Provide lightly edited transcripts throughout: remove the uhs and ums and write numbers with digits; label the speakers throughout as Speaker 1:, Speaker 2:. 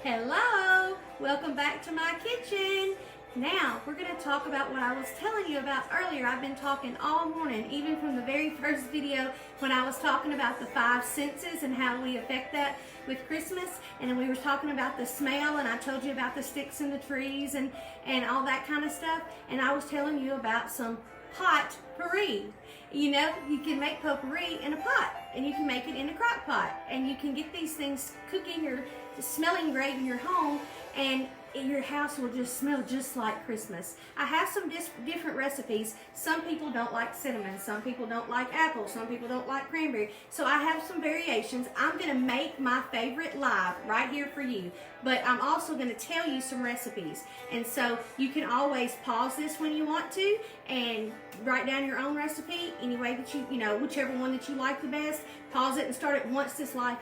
Speaker 1: Hello, welcome back to my kitchen. Now we're going to talk about what I was telling you about earlier. I've been talking all morning, even from the very first video when I was talking about the five senses and how we affect that with Christmas. And then we were talking about the smell, and I told you about the sticks in the trees and all that kind of stuff. And I was telling you about some potpourri. You know, you can make potpourri in a pot, and you can make it in a crock pot, and you can get these things cooking or smelling great in your home, and your house will just smell just like Christmas. I have some different recipes. Some people don't like cinnamon, some people don't like apple, some people don't like cranberry. So I have some variations. I'm going to make my favorite live right here for you, but I'm also going to tell you some recipes. And so you can always pause this when you want to and write down your own recipe any way that you know, whichever one that you like the best. Pause it and start it once this live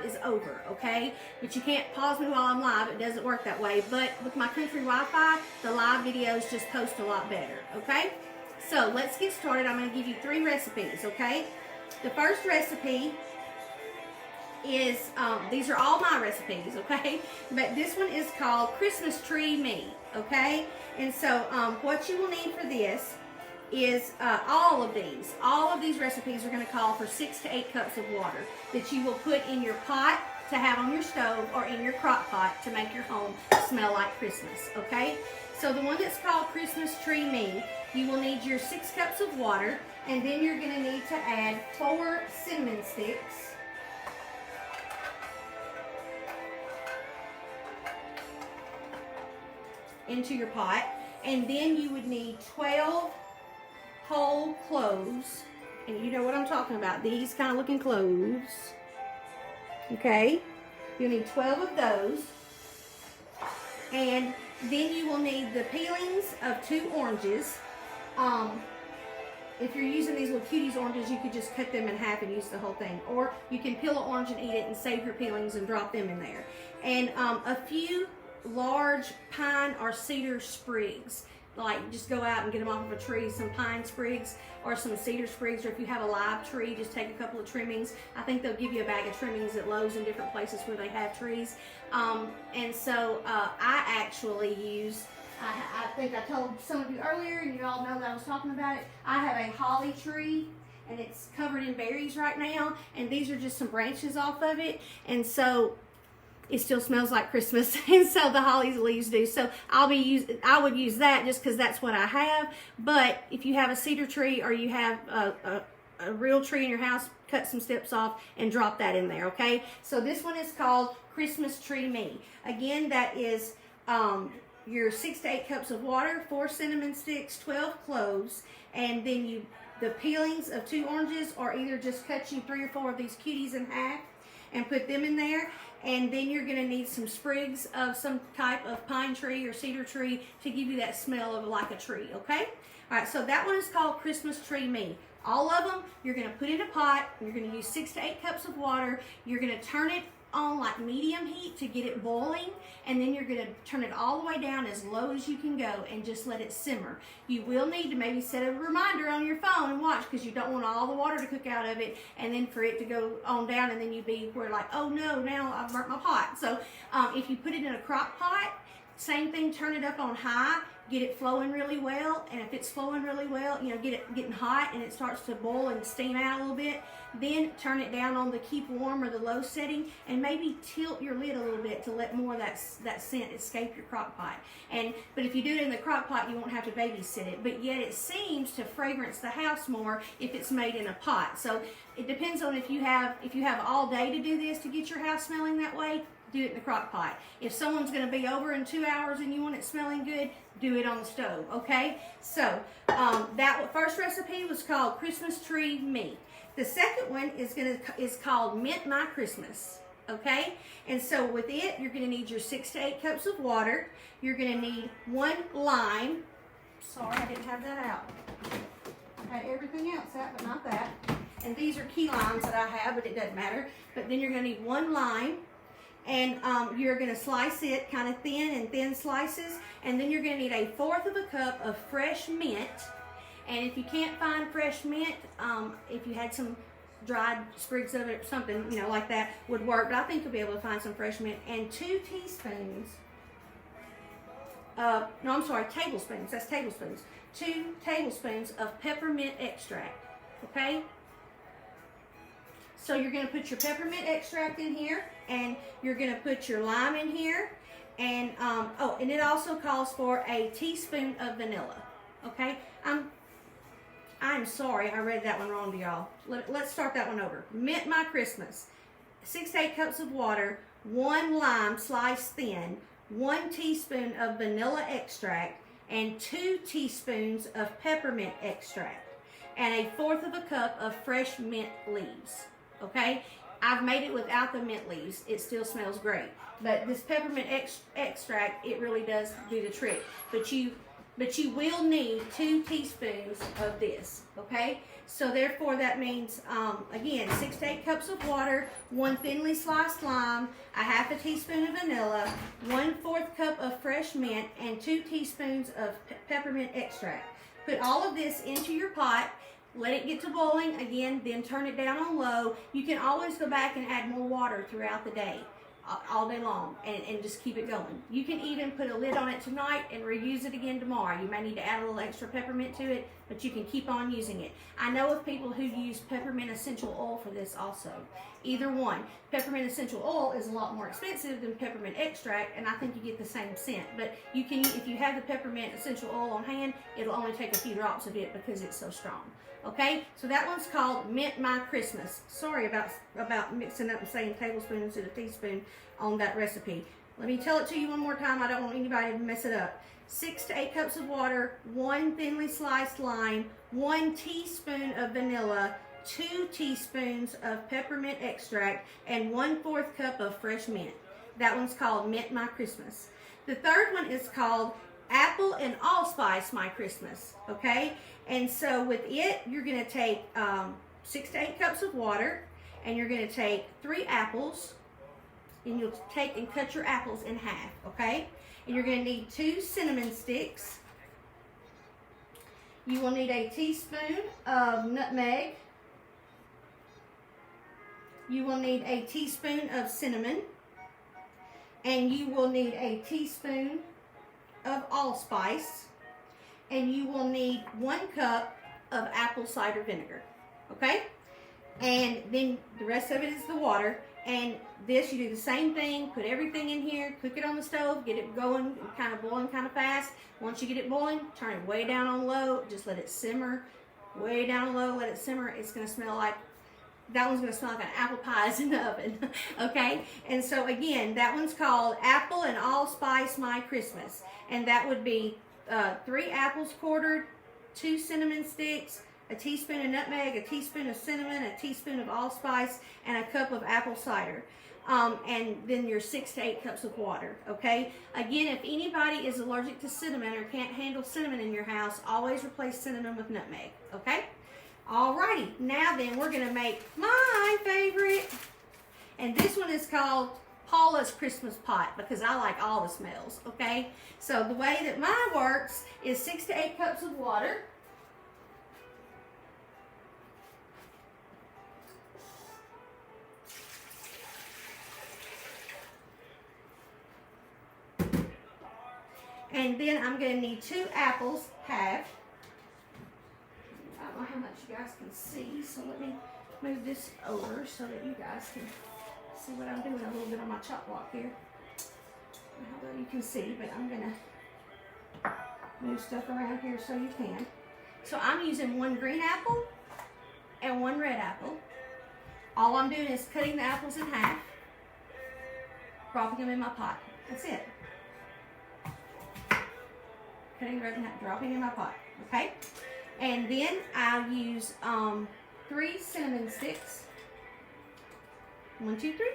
Speaker 1: is over, okay? But you can't pause me while I'm live. It doesn't work that way. But with my country Wi-Fi, the live videos just post a lot better, okay? So let's get started. I'm going to give you 3 recipes, okay? The first recipe is, these are all my recipes, okay? But this one is called Christmas Tree Me, okay? And so what you will need for this is all of these recipes are going to call for 6 to 8 cups of water that you will put in your pot to have on your stove or in your crock pot to make your home smell like Christmas, okay? So the one that's called Christmas Tree Me, you will need your 6 cups of water, and then you're going to need to add 4 cinnamon sticks, into your pot, and then you would need 12 whole cloves, and you know what I'm talking about, these kind of looking cloves, okay? You'll need 12 of those, and then you will need the peelings of 2 oranges. If you're using these little cuties oranges, you could just cut them in half and use the whole thing, or you can peel an orange and eat it and save your peelings and drop them in there, and a few large pine or cedar sprigs. Like, just go out and get them off of a tree, some pine sprigs or some cedar sprigs, or if you have a live tree, just take a couple of trimmings. I think they'll give you a bag of trimmings at Lowe's in different places where they have trees. And so I actually use, I think I told some of you earlier, and you all know that I was talking about it, I have a holly tree, and it's covered in berries right now, and these are just some branches off of it, and so it still smells like Christmas, and so the holly leaves do. So I would use that just because that's what I have. But if you have a cedar tree or you have a real tree in your house, cut some steps off and drop that in there, okay? So this one is called Christmas Tree Me. Again, that is your 6 to 8 cups of water, 4 cinnamon sticks, 12 cloves, and then the peelings of 2 oranges, or either just cut you 3 or 4 of these cuties in half and put them in there. And then you're going to need some sprigs of some type of pine tree or cedar tree to give you that smell of like a tree, okay? All right, so that one is called Christmas Tree Me. All of them, you're going to put in a pot. You're going to use 6 to 8 cups of water. You're going to turn it on like medium heat to get it boiling, and then you're going to turn it all the way down as low as you can go and just let it simmer. You will need to maybe set a reminder on your phone and watch, because you don't want all the water to cook out of it and then for it to go on down, and then you be where like, oh no, now I've burnt my pot. So if you put it in a crock pot, same thing, turn it up on high, get it flowing really well, and if it's flowing really well, you know, get it getting hot and it starts to boil and steam out a little bit, then turn it down on the keep warm or the low setting, and maybe tilt your lid a little bit to let more of that scent escape your crock pot. But if you do it in the crock pot, you won't have to babysit it, but yet it seems to fragrance the house more if it's made in a pot. So it depends on if you have all day to do this to get your house smelling that way, do it in the crock pot. If someone's going to be over in 2 hours and you want it smelling good, do it on the stove, okay? So that first recipe was called Christmas Tree Me. The second one is called Mint My Christmas, okay? And so with it, you're going to need your 6 to 8 cups of water. You're going to need 1 lime. Sorry, I didn't have that out. I had everything else out, but not that. And these are key limes that I have, but it doesn't matter. But then you're going to need 1 lime. And you're going to slice it kind of thin slices, and then you're going to need 1/4 of a cup of fresh mint. And if you can't find fresh mint, if you had some dried sprigs of it, something, you know, like that would work. But I think you'll be able to find some fresh mint. And 2 teaspoons of, no, I'm sorry, tablespoons. That's tablespoons. 2 tablespoons of peppermint extract. Okay? So you're going to put your peppermint extract in here, and you're going to put your lime in here, and and it also calls for a teaspoon of vanilla. Okay, I'm sorry, I read that one wrong to y'all. Let's start that one over. Mint My Christmas, 6 to 8 cups of water, 1 lime sliced thin, 1 teaspoon of vanilla extract, and 2 teaspoons of peppermint extract, and 1/4 of a cup of fresh mint leaves. Okay, I've made it without the mint leaves. It still smells great. But this peppermint extract, it really does do the trick. But you will need 2 teaspoons of this. Okay, so therefore that means again 6 to 8 cups of water, 1 thinly sliced lime, 1/2 teaspoon of vanilla, 1/4 cup of fresh mint, and 2 teaspoons of peppermint extract. Put all of this into your pot. Let it get to boiling again, then turn it down on low. You can always go back and add more water throughout the day, all day long, and just keep it going. You can even put a lid on it tonight and reuse it again tomorrow. You may need to add a little extra peppermint to it, but you can keep on using it. I know of people who use peppermint essential oil for this also. Either one. Peppermint essential oil is a lot more expensive than peppermint extract, and I think you get the same scent. But you can, if you have the peppermint essential oil on hand, it'll only take a few drops of it because it's so strong. Okay, so that one's called Mint My Christmas. Sorry about mixing up and saying tablespoon instead of teaspoon on that recipe. Let me tell it to you one more time. I don't want anybody to mess it up. 6 to 8 cups of water, 1 thinly sliced lime, 1 teaspoon of vanilla, 2 teaspoons of peppermint extract, and 1/4 cup of fresh mint. That one's called Mint My Christmas. The third one is called Apple and Allspice My Christmas. Okay, and so with it, you're going to take 6 to 8 cups of water, and you're going to take 3 apples, and you'll take and cut your apples in half. Okay, and you're going to need 2 cinnamon sticks. You will need a teaspoon of nutmeg. You will need a teaspoon of cinnamon, and you will need a teaspoon of allspice, and you will need 1 cup of apple cider vinegar. Okay, and then the rest of it is the water. And this, you do the same thing. Put everything in here, cook it on the stove, get it going, kind of boiling kind of fast. Once you get it boiling, turn it way down on low. Just let it simmer way down low. Let it simmer. It's going to smell like, that one's going to smell like an apple pie is in the oven. Okay, and so again, that one's called Apple and Allspice My Christmas. And that would be 3 apples quartered, 2 cinnamon sticks, a teaspoon of nutmeg, a teaspoon of cinnamon, a teaspoon of allspice, and a cup of apple cider. And then your 6 to 8 cups of water. Okay, again, if anybody is allergic to cinnamon or can't handle cinnamon in your house, always replace cinnamon with nutmeg. Okay, alrighty, now then we're going to make my favorite, and this one is called Paula's Christmas Pot, because I like all the smells. Okay, so the way that mine works is 6 to 8 cups of water. And then I'm going to need 2 apples, half. I don't know how much you guys can see, so let me move this over so that you guys can see what I'm doing a little bit on my chop block here. Although you can see, but I'm going to move stuff around here so you can. So I'm using 1 green apple and 1 red apple. All I'm doing is cutting the apples in half, dropping them in my pot. That's it. Cutting red and dropping in my pot. Okay, and then I'll use 3 cinnamon sticks. 1, 2, 3.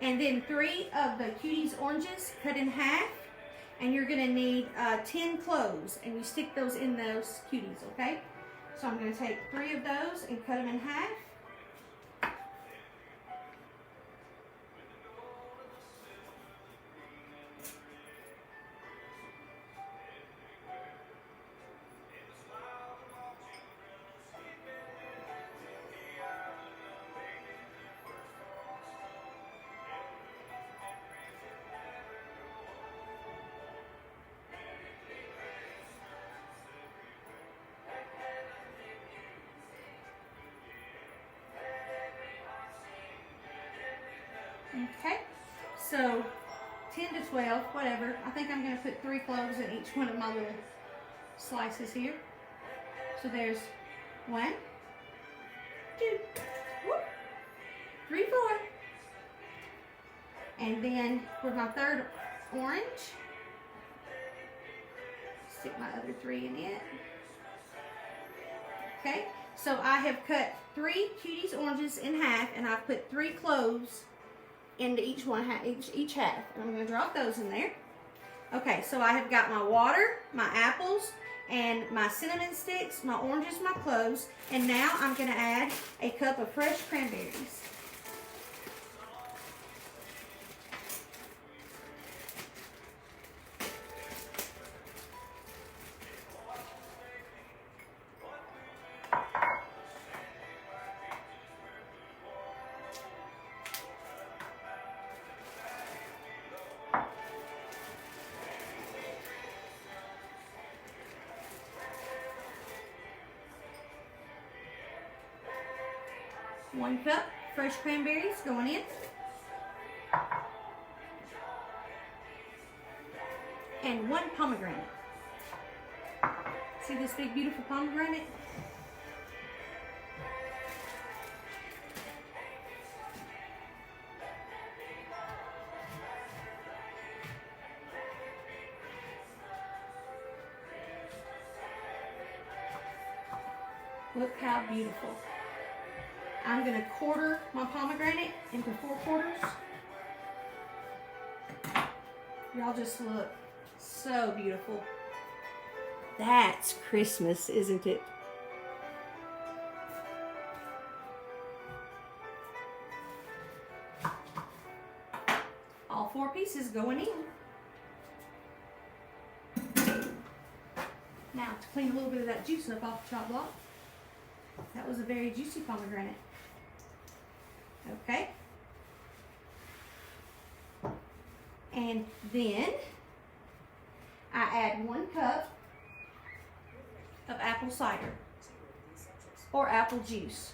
Speaker 1: And then 3 of the Cuties oranges cut in half. And you're going to need 10 cloves, and you stick those in those Cuties. Okay, so I'm going to take 3 of those and cut them in half. Okay, so 10 to 12, whatever. I think I'm going to put 3 cloves in each one of my little slices here. So there's 1, 2, whoop, 3, 4. And then for my third orange, stick my other 3 in it. Okay, so I have cut 3 Cuties oranges in half, and I've put 3 cloves into each half. And I'm going to drop those in there. Okay, so I have got my water, my apples, and my cinnamon sticks, my oranges, my cloves, and now I'm going to add a cup of fresh cranberries. One cup fresh cranberries going in. And 1 pomegranate. See this big beautiful pomegranate? Look how beautiful. I'm going to quarter my pomegranate into 4 quarters. Y'all just look so beautiful. That's Christmas, isn't it? All 4 pieces going in. Now to clean a little bit of that juice up off the chop block. That was a very juicy pomegranate. Okay. And then I add 1 cup of apple cider or apple juice.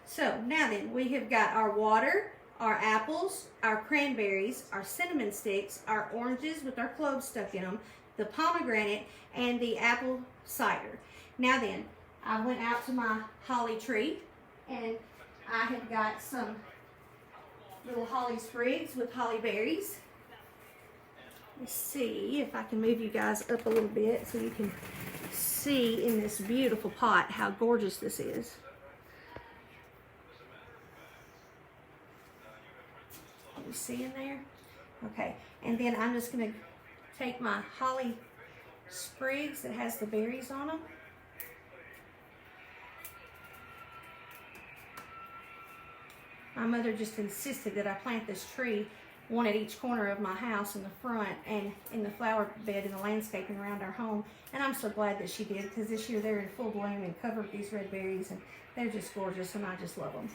Speaker 1: So now then, we have got our water, our apples, our cranberries, our cinnamon sticks, our oranges with our cloves stuck in them, the pomegranate, and the apple cider. Now then, I went out to my holly tree, and I have got some little holly sprigs with holly berries. Let's see if I can move you guys up a little bit so you can see in this beautiful pot how gorgeous this is. You see in there? Okay, and then I'm just going to take my holly sprigs that has the berries on them. My mother just insisted that I plant this tree, one at each corner of my house in the front and in the flower bed and the landscaping around our home. And I'm so glad that she did, because this year they're in full bloom and covered with these red berries, and they're just gorgeous, and I just love them.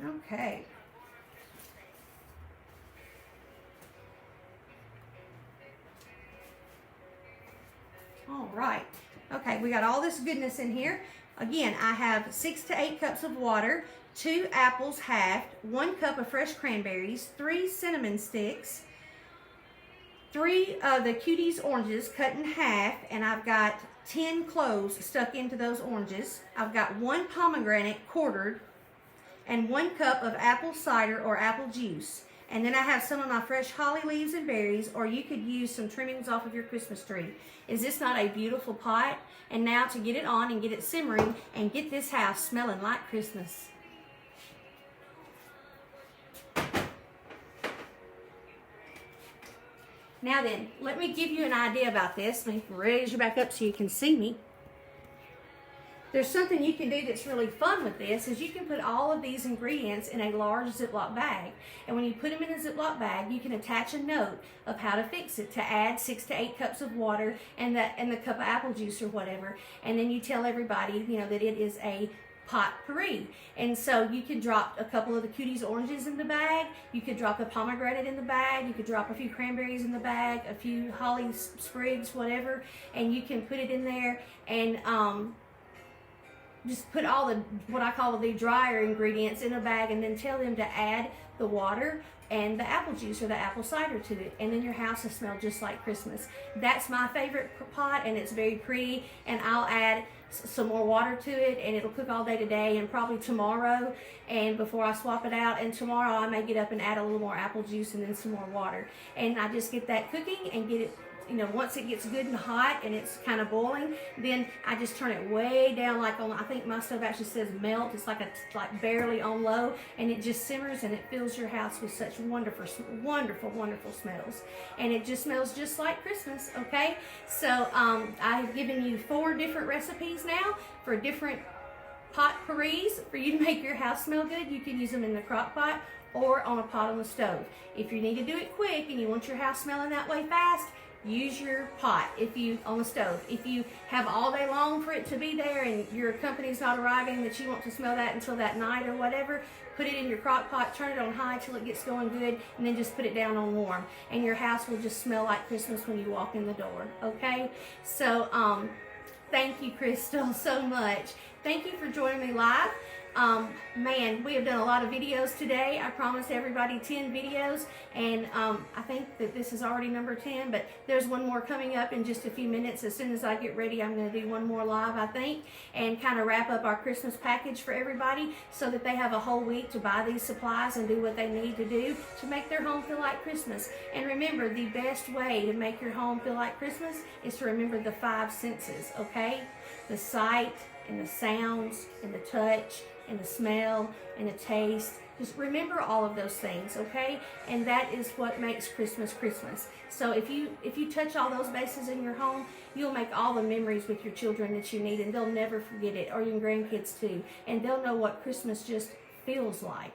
Speaker 1: Okay. All right. Okay, we got all this goodness in here. Again, I have 6 to 8 cups of water, 2 apples halved, 1 cup of fresh cranberries, 3 cinnamon sticks, 3 of the Cuties oranges cut in half, and I've got 10 cloves stuck into those oranges. I've got 1 pomegranate quartered, and 1 cup of apple cider or apple juice. And then I have some of my fresh holly leaves and berries, or you could use some trimmings off of your Christmas tree. Is this not a beautiful pot? And now to get it on and get it simmering and get this house smelling like Christmas. Now then, let me give you an idea about this. Let me raise you back up so you can see me. There's something you can do that's really fun with this, is you can put all of these ingredients in a large Ziploc bag. And when you put them in a Ziploc bag, you can attach a note of how to fix it, to add 6 to 8 cups of water and the cup of apple juice or whatever. And then you tell everybody, you know, that it is a potpourri. And so you could drop a couple of the Cuties oranges in the bag, you could drop a pomegranate in the bag, you could drop a few cranberries in the bag, a few holly sprigs, whatever, and you can put it in there and just put all the, what I call the drier ingredients in a bag, and then tell them to add the water and the apple juice or the apple cider to it, and then your house will smell just like Christmas. That's my favorite pot, and it's very pretty, and I'll add some more water to it, and it'll cook all day today and probably tomorrow, and before I swap it out, and tomorrow I may get up and add a little more apple juice and then some more water, and I just get that cooking and get it, you know, once it gets good and hot and it's kind of boiling, then I just turn it way down, like on, I think my stove actually says melt. It's like barely on low, and it just simmers, and it fills your house with such wonderful, wonderful smells, and it just smells just like Christmas. Okay, so I've given you 4 different recipes now for different potpourris for you to make your house smell good. You can use them in the crock pot or on a pot on the stove. If you need to do it quick and you want your house smelling that way fast, use your pot on the stove. If you have all day long for it to be there and your company's not arriving that you want to smell that until that night or whatever, put it in your crock pot, turn it on high till it gets going good, and then just put it down on warm. And your house will just smell like Christmas when you walk in the door, okay? So, thank you, Crystal, so much. Thank you for joining me live. Man, we have done a lot of videos today. I promised everybody 10 videos, and I think that this is already number 10, but there's one more coming up in just a few minutes. As soon as I get ready, I'm going to do one more live, I think, and kind of wrap up our Christmas package for everybody so that they have a whole week to buy these supplies and do what they need to do to make their home feel like Christmas. And remember, the best way to make your home feel like Christmas is to remember the 5 senses, okay? The sight and the sounds and the touch and the smell and the taste. Just remember all of those things, okay? And that is what makes Christmas Christmas. So if you touch all those bases in your home, you'll make all the memories with your children that you need, and they'll never forget it, or your grandkids too. And they'll know what Christmas just feels like.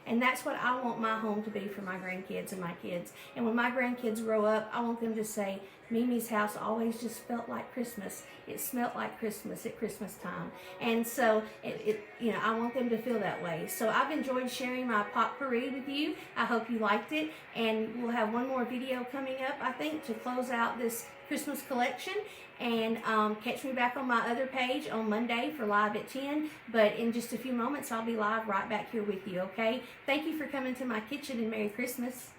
Speaker 1: And that's what I want my home to be for my grandkids and my kids. And when my grandkids grow up, I want them to say, Mimi's house always just felt like Christmas. It smelled like Christmas at Christmas time. And so, you know, I want them to feel that way. So I've enjoyed sharing my potpourri with you. I hope you liked it. And we'll have one more video coming up, I think, to close out this Christmas collection. And catch me back on my other page on Monday for live at 10. But in just a few moments, I'll be live right back here with you, okay? Thank you for coming to my kitchen, and Merry Christmas.